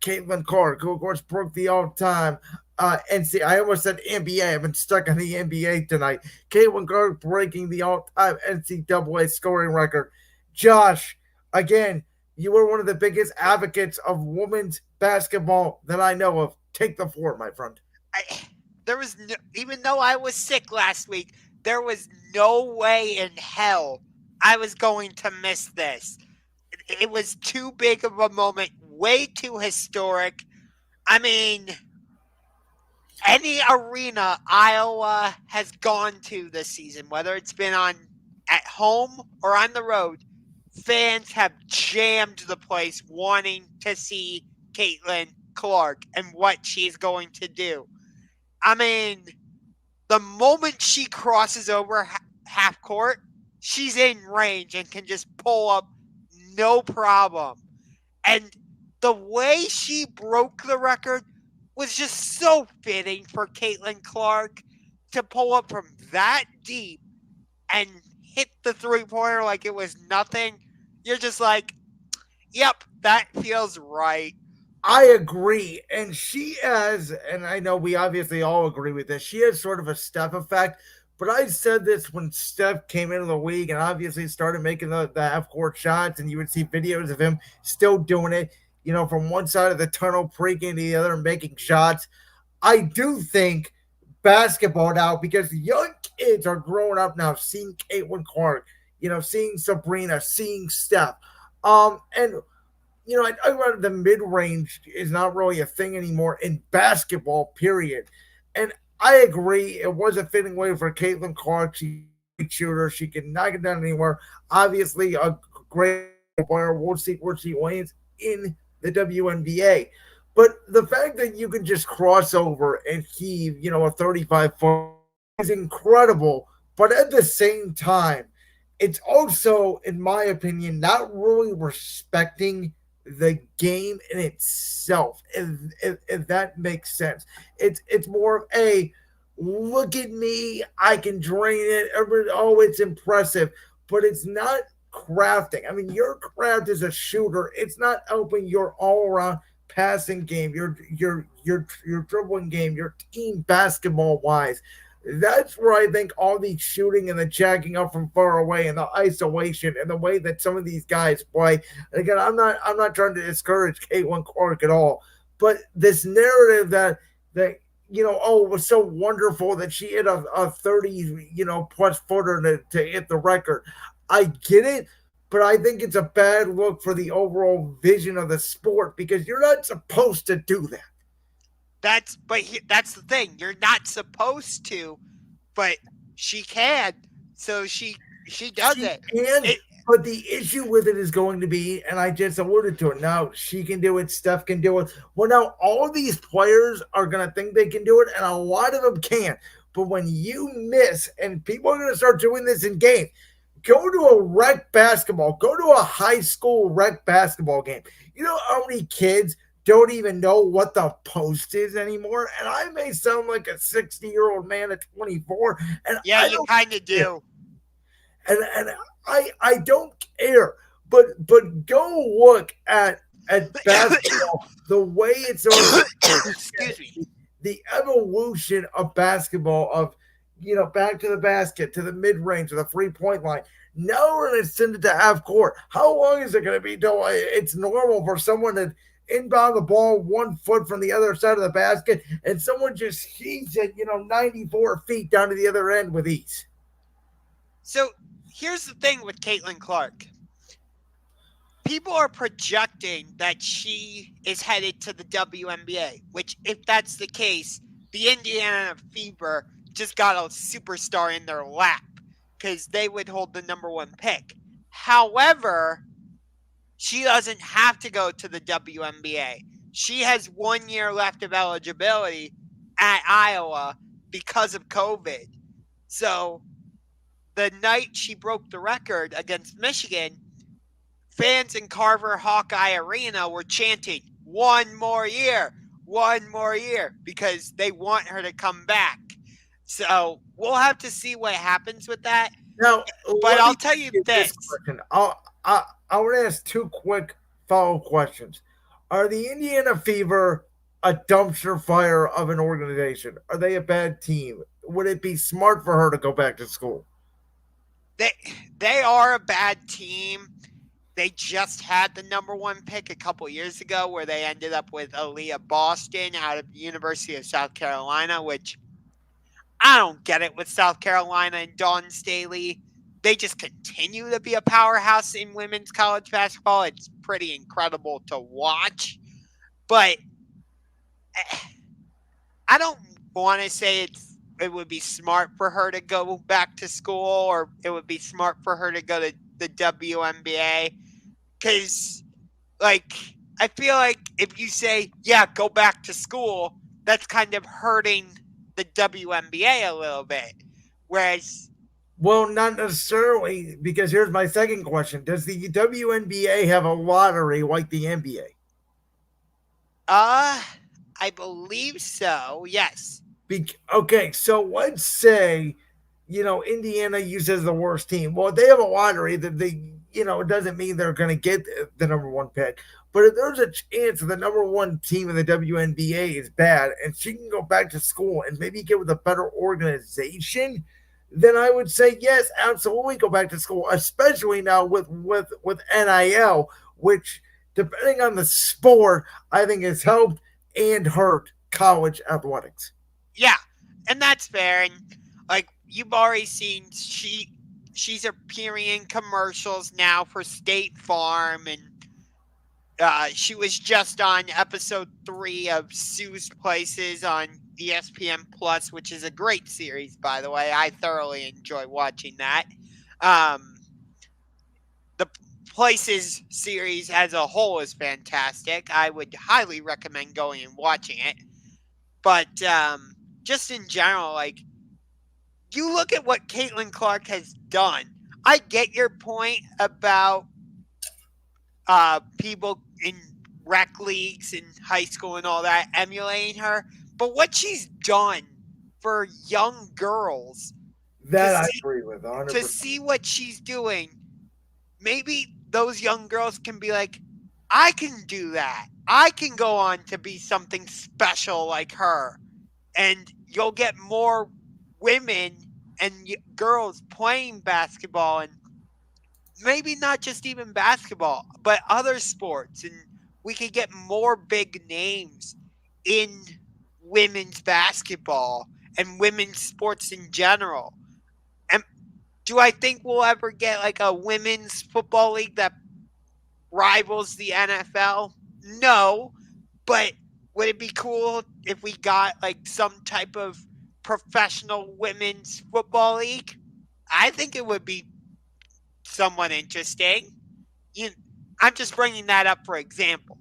Caitlin Clark, who of course broke the all-time I almost said NBA. I've been stuck on the NBA tonight. Caitlin Clark breaking the all-time NCAA scoring record. Josh, again, you were one of the biggest advocates of women's basketball that I know of. Take the floor, my friend. I, there was no, even though I was sick last week, there was no way in hell I was going to miss this. It was too big of a moment, way too historic. I mean, any arena Iowa has gone to this season, whether it's been on at home or on the road, fans have jammed the place wanting to see Caitlin Clark and what she's going to do. I mean, the moment she crosses over half court, she's in range and can just pull up no problem. And the way she broke the record was just so fitting for Caitlin Clark to pull up from that deep and hit the 3-pointer like it was nothing. You're just like, yep, that feels right. I agree. And she has, and I know we obviously all agree with this, she has sort of a Steph effect. But I said this when Steph came into the league and obviously started making the half court shots, and you would see videos of him still doing it, from one side of the tunnel, pregame to the other, making shots. I do think basketball now, because young kids are growing up now, seeing Caitlin Clark, seeing Sabrina, seeing Steph. And I talk about the mid range is not really a thing anymore in basketball, period. And I agree, it was a fitting way for Caitlin Clark. She's a great shooter. She can knock it down anywhere. Obviously, a great player. We'll see where she lands in the WNBA. But the fact that you can just cross over and heave, a 35-foot is incredible. But at the same time, it's also, in my opinion, not really respecting the game in itself, if that makes sense. It's more of a look at me, I can drain it. Everybody, oh, it's impressive, but it's not crafting. I mean, your craft as a shooter, it's not helping your all around passing game, your dribbling game, your team basketball wise. That's where I think all the shooting and the jacking up from far away and the isolation and the way that some of these guys play. And again, I'm not trying to discourage Caitlin Clark at all, but this narrative that oh, it was so wonderful that she hit a 30 plus footer to hit the record. I get it, but I think it's a bad look for the overall vision of the sport because you're not supposed to do that. That's the thing. You're not supposed to, but she can. So she does She it. can, It but the issue with it is going to be, and I just alluded to it. Now she can do it. Steph can do it. Well, now all of these players are going to think they can do it, and a lot of them can. But when you miss, and people are going to start doing this in games, go to a rec basketball, go to a high school rec basketball game. You know how many kids don't even know what the post is anymore? And I may sound like a 60-year-old man at 24, and yeah, I you don't kind of care. do. And I don't care. But go look at basketball, the way it's Excuse me. the evolution of basketball of back to the basket, to the mid range, to the 3 point line. Now we're going to send it to half court. How long is it going to be till it's normal for someone to inbound the ball 1 foot from the other side of the basket and someone just heaves it, 94 feet down to the other end with ease? So here's the thing with Caitlin Clark. People are projecting that she is headed to the WNBA, which, if that's the case, the Indiana Fever just got a superstar in their lap because they would hold the number one pick. However, she doesn't have to go to the WNBA. She has 1 year left of eligibility at Iowa because of COVID. So the night she broke the record against Michigan, fans in Carver Hawkeye Arena were chanting, 1 more year, because they want her to come back. So we'll have to see what happens with that. Now, But let I'll me tell you get this this. question. I want to ask two quick follow questions. Are the Indiana Fever a dumpster fire of an organization? Are they a bad team? Would it be smart for her to go back to school? They they are a bad team. They just had the number one pick a couple years ago, where they ended up with Aaliyah Boston out of the University of South Carolina, which I don't get it with South Carolina and Dawn Staley. They just continue to be a powerhouse in women's college basketball. It's pretty incredible to watch. But I don't want to say it would be smart for her to go back to school, or it would be smart for her to go to the WNBA, because like I feel like if you say, yeah, go back to school, that's kind of hurting the WNBA a little bit. Whereas, Well, not necessarily, because here's my second question. Does the WNBA have a lottery like the NBA? uh, I believe so. Yes. Okay, so let's say, Indiana uses the worst team. Well, they have a lottery that it doesn't mean they're going to get the number one pick. But if there's a chance the number one team in the WNBA is bad and she can go back to school and maybe get with a better organization, then I would say yes, absolutely go back to school, especially now with NIL, which depending on the sport, I think has helped and hurt college athletics. Yeah, and that's fair. And like you've already seen, she's appearing in commercials now for State Farm, and she was just on episode 3 of Sue's Places on ESPN Plus, which is a great series, by the way. I thoroughly enjoy watching that. Um, the Places series as a whole is fantastic. I would highly recommend going and watching it. But just in general, like, you look at what Caitlin Clark has done. I get your point about people in rec leagues in high school and all that emulating her, but what she's done for young girls to That I see agree with to 100%. see what she's doing, maybe those young girls can be like, I can do that. I can go on to be something special like her. And you'll get more women and girls playing basketball, and maybe not just even basketball, but other sports. And we could get more big names in women's basketball and women's sports in general. And do I think we'll ever get like a women's football league that rivals the NFL? No, but would it be cool if we got like some type of professional women's football league? I think it would be somewhat interesting. You, I'm just bringing that up for example.